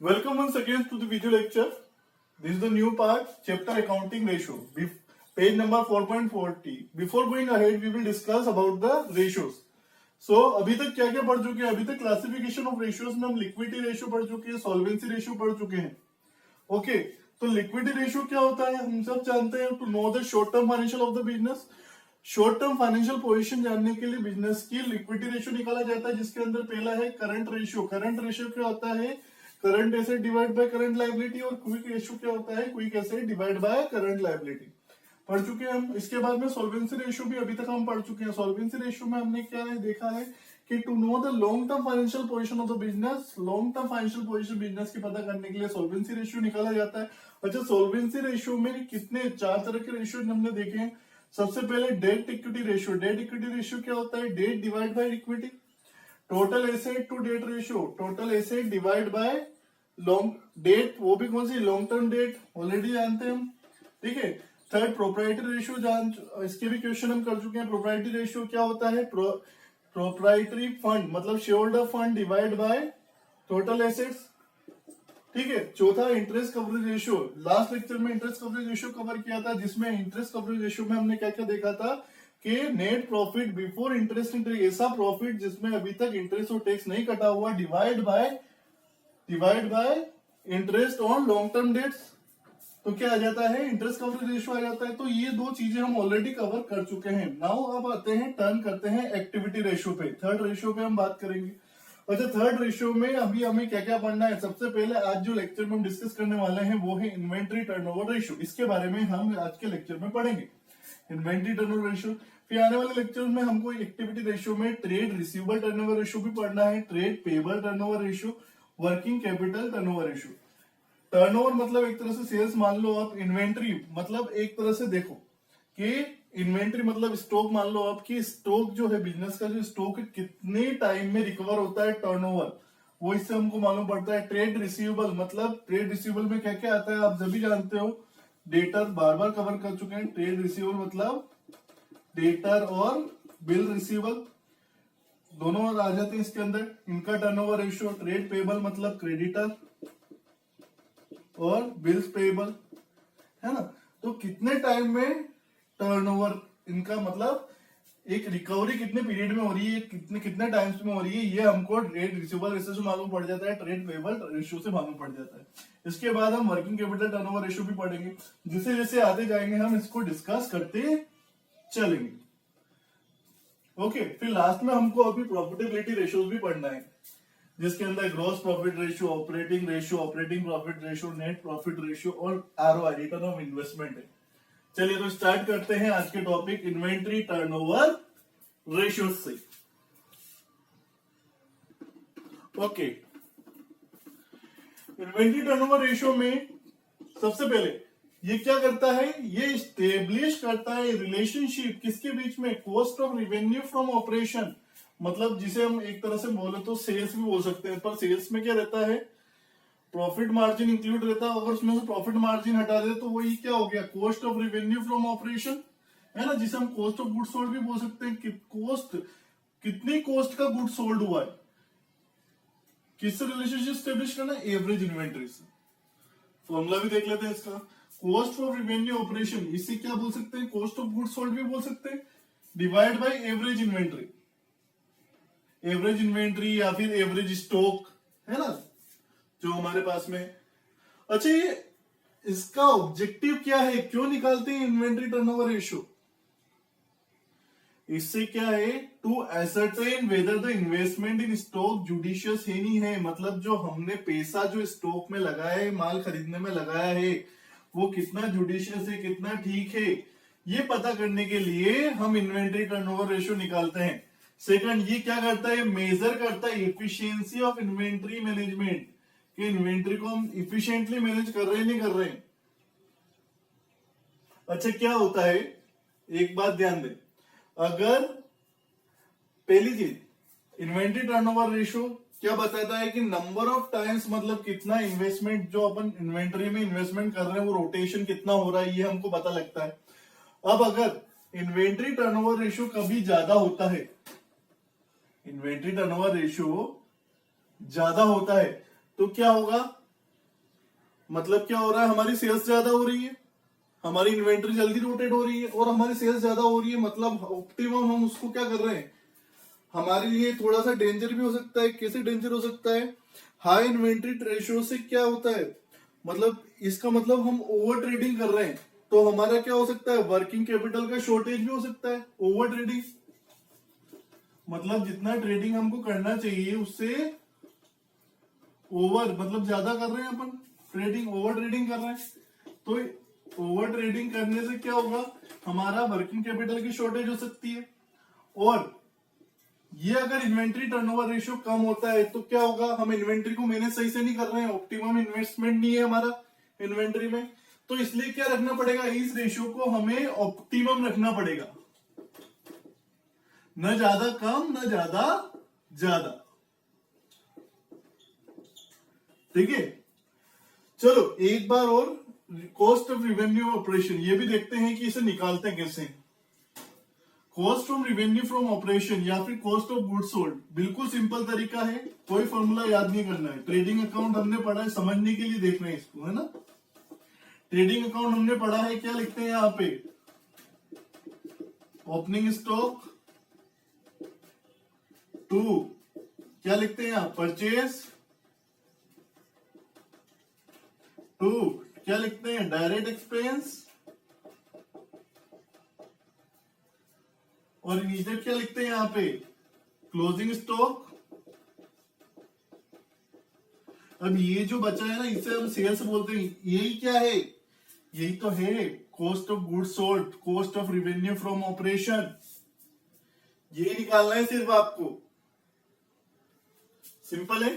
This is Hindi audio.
Welcome once again to the video lecture. This is the new part, chapter accounting ratio, page number 4.40. Before going ahead, we will discuss about the ratios. So अभी तक क्या क्या पढ़ चुके हैं? अभी तक क्लासिफिकेशन ऑफ रेशियोज में हम लिक्विडिटी रेशियो पढ़ चुके हैं, सॉल्वेंसी रेशियो पढ़ चुके हैं. ओके, तो लिक्विडिटी रेशियो क्या होता है हम सब जानते हैं. To know the short term financial of the business, short term financial position जानने के लिए बिजनेस की लिक्विडिटी रेशियो निकाला जाता है, जिसके अंदर पहला है करंट रेशियो. करंट रेशियो क्या होता है? Current asset divide by current liability. और क्विक रेशियो क्या होता है? Quick asset divide by current liability. पढ़ चुके हैं हम. इसके बाद में सॉल्वेंसी रेशियो भी अभी तक हम पढ़ चुके हैं. सॉल्वेंसी रेशियो में हमने क्या है देखा है कि to know the long term financial position of the business, long term financial position business की पता करने के लिए सॉल्वेंसी रेशियो निकाला जाता है. अच्छा, सॉल्वेंसी रेशियो में कितने चार तरह के रेशियो हमने देखे हैं. सबसे पहले debt equity ratio. Debt equity ratio क्या होता है? Debt divide by equity. Total asset to debt ratio. Total asset divide by long debt, वो भी कौन सी? लॉन्ग टर्म डेट, ऑलरेडी जानते हैं हम. ठीक है. थर्ड प्रोप्राइटरी रेशियो, इसके भी क्वेश्चन हम कर चुके हैं. प्रोप्राइटरी रेशियो क्या होता है? प्रोप्राइटरी फंड मतलब share holder fund divide by total assets. ठीक है. चौथा interest coverage ratio. Last lecture में इंटरेस्ट कवरेज रेशियो कवर किया था, जिसमें इंटरेस्ट कवरेज रेशियो में हमने क्या क्या देखा था कि net profit before interest and tax, ऐसा प्रॉफिट जिसमें अभी तक इंटरेस्ट और टैक्स नहीं कटा हुआ, divide by interest on long term debts. तो क्या आ जाता है? इंटरेस्ट कवरेज रेशियो आ जाता है. तो ये दो चीजें हम ऑलरेडी कवर कर चुके हैं. नाउ अब आते हैं, टर्न करते हैं एक्टिविटी रेशियो पे. थर्ड रेशियो पे हम बात करेंगे. अच्छा, थर्ड रेशियो में अभी हमें क्या क्या पढ़ना है? सबसे पहले आज जो लेक्चर में हम डिस्कस करने वाले हैं वो है इन्वेंट्री टर्नओवर रेशियो. इसके बारे में हम आज के लेक्चर में पढ़ेंगे, इन्वेंट्री टर्नओवर रेशियो. फिर आने वाले लेक्चर में हमको एक्टिविटी रेशियो में ट्रेड रिसीवेबल टर्नओवर रेशियो भी पढ़ना है, trade payable turnover ratio, working capital turnover ratio. Turnover मतलब एक तरह से सेल्स मान लो आप. इन्वेंट्री मतलब एक तरह से देखो कि इन्वेंट्री मतलब स्टॉक मान लो आप, कि स्टॉक जो है बिजनेस का जो स्टॉक है कितने टाइम में रिकवर होता है, टर्नओवर, वो इससे हमको मालूम पड़ता है. ट्रेड रिसीवेबल मतलब ट्रेड रिसीवेबल में क्या क्या आता है आप सभी जानते हो. डेटर बार बार कवर कर चुके हैं. ट्रेड रिसीवेबल मतलब डेटर और बिल रिसीवेबल दोनों आ जाते हैं इसके अंदर. इनका टर्नओवर रेशियो. ट्रेड पेबल मतलब क्रेडिटर और बिल्स पेबल, है ना. तो कितने टाइम में टर्नओवर इनका मतलब एक रिकवरी कितने पीरियड में हो रही है, कितने टाइम्स में हो रही है, ये हमको ट्रेड रिसीवेबल रेशियो से मालूम पड़ जाता है, ट्रेड पेबल रेशियो से मालूम पड़ जाता है. इसके बाद हम वर्किंग कैपिटल टर्नओवर रेशियो भी पढ़ेंगे. जैसे जैसे आते जाएंगे हम इसको डिस्कस करते चलेंगे. ओके. फिर लास्ट में हमको अभी प्रॉफिटेबिलिटी रेशियोज भी पढ़ना है, जिसके अंदर gross profit ratio, operating ratio, operating profit ratio, net profit ratio और आरओआई, रिटर्न ऑफ इन्वेस्टमेंट है. चलिए तो स्टार्ट करते हैं आज के टॉपिक इन्वेंट्री टर्नओवर रेशियो से. ओके. इन्वेंट्री टर्नओवर रेशियो में सबसे पहले ये क्या करता है? ये स्टेब्लिश करता है रिलेशनशिप किसके बीच में? Cost of revenue from operation, मतलब जिसे हम एक तरह से बोले तो सेल्स भी बोल सकते हैं. पर सेल्स में क्या रहता है? प्रॉफिट मार्जिन इंक्लूड रहता है. अगर उसमें से प्रॉफिट मार्जिन हटा दे तो वही क्या हो गया? Cost of revenue from operation, है ना, जिसे हम कॉस्ट ऑफ गुड सोल्ड भी बोल सकते हैं. कि कॉस्ट, कितनी कॉस्ट का गुड सोल्ड हुआ है, किससे रिलेशनशिप स्टेब्लिश करना? एवरेज इन्वेंट्री से. फॉर्मूला भी देख लेते हैं इसका. कॉस्ट ऑफ रेवेन्यू ऑपरेशन, इससे क्या बोल सकते हैं? कॉस्ट ऑफ गुड सोल्ड भी बोल सकते हैं, divide by average inventory. Average inventory या फिर एवरेज स्टॉक, है ना, जो हमारे पास में. अच्छा, ये इसका ऑब्जेक्टिव क्या है? क्यों निकालते हैं इन्वेंट्री टर्नओवर रेशियो? इससे क्या है? To ascertain whether the investment in stock judicious है नहीं है. मतलब जो हमने पैसा जो स्टॉक में लगाया है, माल खरीदने में लगाया है, वो कितना जुडिशियस है, कितना ठीक है, ये पता करने के लिए हम इन्वेंट्री टर्नओवर रेशियो निकालते हैं. सेकंड, ये क्या करता है? मेजर करता है एफिशिएंसी ऑफ इन्वेंट्री मैनेजमेंट, कि इन्वेंट्री को हम इफिशिएंटली मैनेज कर रहे हैं नहीं कर रहे हैं. अच्छा, क्या होता है एक बात ध्यान दें. अगर पहली चीज, इन्वेंट्री टर्नओवर रेशियो क्या बताता है कि नंबर ऑफ टाइम्स मतलब कितना इन्वेस्टमेंट जो अपन इन्वेंट्री में इन्वेस्टमेंट कर रहे हैं वो रोटेशन कितना हो रहा है, ये हमको पता लगता है. अब अगर इन्वेंट्री टर्नओवर रेशियो कभी ज्यादा होता है, इन्वेंट्री टर्नओवर रेशियो ज्यादा होता है तो क्या होगा? मतलब क्या हो रहा है, हमारी सेल्स ज्यादा हो रही है, हमारी इन्वेंट्री जल्दी रोटेट हो रही है और हमारी सेल्स ज्यादा हो रही है, मतलब ऑप्टिमम हम उसको क्या कर रहे हैं, हमारे लिए थोड़ा सा डेंजर भी हो सकता है। कैसे डेंजर हो सकता है, हाई इन्वेंट्री रेशियो से क्या होता है, मतलब इसका मतलब हम ओवर ट्रेडिंग कर रहे हैं, तो हमारा क्या हो सकता है, वर्किंग कैपिटल का शॉर्टेज भी हो सकता है। ओवर ट्रेडिंग मतलब जितना ट्रेडिंग हमको करना चाहिए उससे ओवर, मतलब ज्यादा कर रहे हैं अपन, ट्रेडिंग ओवर ट्रेडिंग कर रहे हैं। तो ओवर ट्रेडिंग करने से क्या होगा, हमारा वर्किंग कैपिटल की शॉर्टेज हो सकती है। और ये अगर इन्वेंट्री टर्नओवर रेशियो कम होता है तो क्या होगा, हम इन्वेंट्री को मैनेज सही से नहीं कर रहे हैं, ऑप्टिमम इन्वेस्टमेंट नहीं है हमारा इन्वेंट्री में। तो इसलिए क्या रखना पड़ेगा, इस रेशियो को हमें ऑप्टिमम रखना पड़ेगा, न ज्यादा कम न ज्यादा ज्यादा। ठीक है, चलो एक बार और कॉस्ट ऑफ रिवेन्यू ऑपरेशन ये भी देखते हैं कि इसे निकालते हैं कैसे। Cost from revenue from operation या फिर कॉस्ट ऑफ गुड्स सोल्ड, बिल्कुल सिंपल तरीका है, कोई फॉर्मूला याद नहीं करना है। ट्रेडिंग अकाउंट हमने पढ़ा है, समझने के लिए देखना है इसको, है ना। ट्रेडिंग अकाउंट हमने पढ़ा है, क्या लिखते हैं यहां पे, ओपनिंग स्टॉक टू क्या लिखते हैं यहां, परचेज टू क्या लिखते हैं, डायरेक्ट एक्सपेंस, और नीचे क्या लिखते हैं यहां पे, क्लोजिंग स्टॉक। अब ये जो बचा है ना, इसे हम सेल्स बोलते हैं, यही क्या है, यही तो है cost of goods sold, cost of revenue from operation. ये निकालना है सिर्फ आपको, सिंपल है।